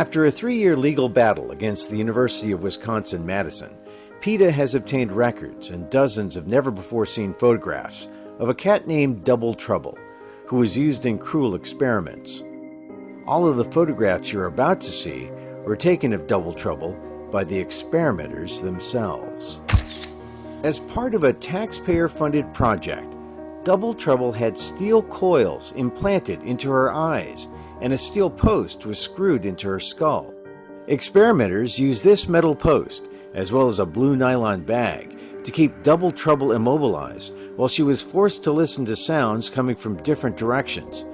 After a 3-year legal battle against the University of Wisconsin-Madison, PETA has obtained records and dozens of never-before-seen photographs of a cat named Double Trouble, who was used in cruel experiments. All of the photographs you're about to see were taken of Double Trouble by the experimenters themselves. As part of a taxpayer-funded project, Double Trouble had steel coils implanted into her eyes, and a steel post was screwed into her skull. Experimenters used this metal post, as well as a blue nylon bag, to keep Double Trouble immobilized while she was forced to listen to sounds coming from different directions.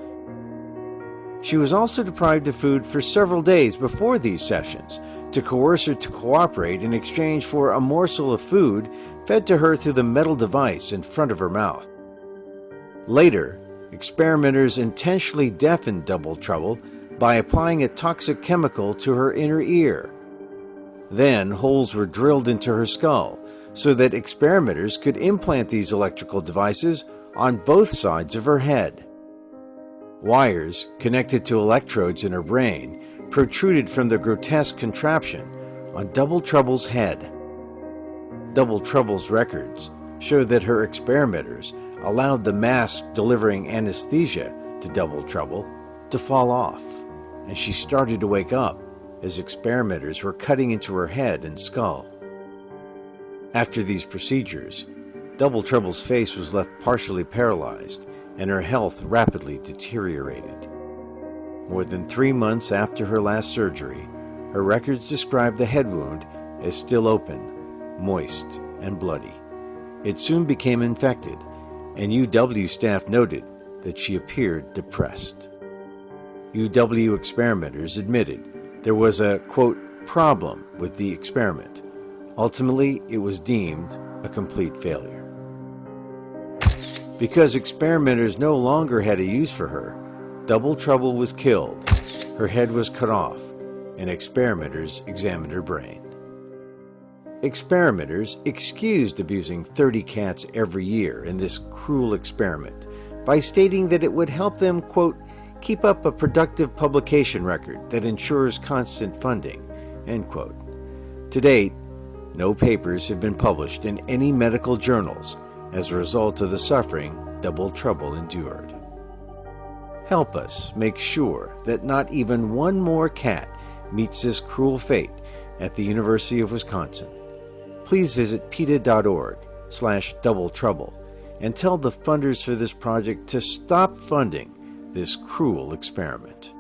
She was also deprived of food for several days before these sessions to coerce her to cooperate in exchange for a morsel of food fed to her through the metal device in front of her mouth. Later, experimenters intentionally deafened Double Trouble by applying a toxic chemical to her inner ear. Then holes were drilled into her skull so that experimenters could implant these electrical devices on both sides of her head. Wires connected to electrodes in her brain protruded from the grotesque contraption on Double Trouble's head. Double Trouble's records show that her experimenters allowed the mask delivering anesthesia to Double Trouble to fall off, and she started to wake up as experimenters were cutting into her head and skull. After these procedures, Double Trouble's face was left partially paralyzed, and her health rapidly deteriorated. More than 3 months after her last surgery, her records describe the head wound as still open, moist, and bloody. It soon became infected, and UW staff noted that she appeared depressed. UW experimenters admitted there was a, quote, problem with the experiment. Ultimately, it was deemed a complete failure. Because experimenters no longer had a use for her, Double Trouble was killed, her head was cut off, and experimenters examined her brain. Experimenters excused abusing 30 cats every year in this cruel experiment by stating that it would help them, quote, keep up a productive publication record that ensures constant funding, end quote. To date, no papers have been published in any medical journals as a result of the suffering Double Trouble endured. Help us make sure that not even one more cat meets this cruel fate at the University of Wisconsin. Please visit PETA.org/DoubleTrouble and tell the funders for this project to stop funding this cruel experiment.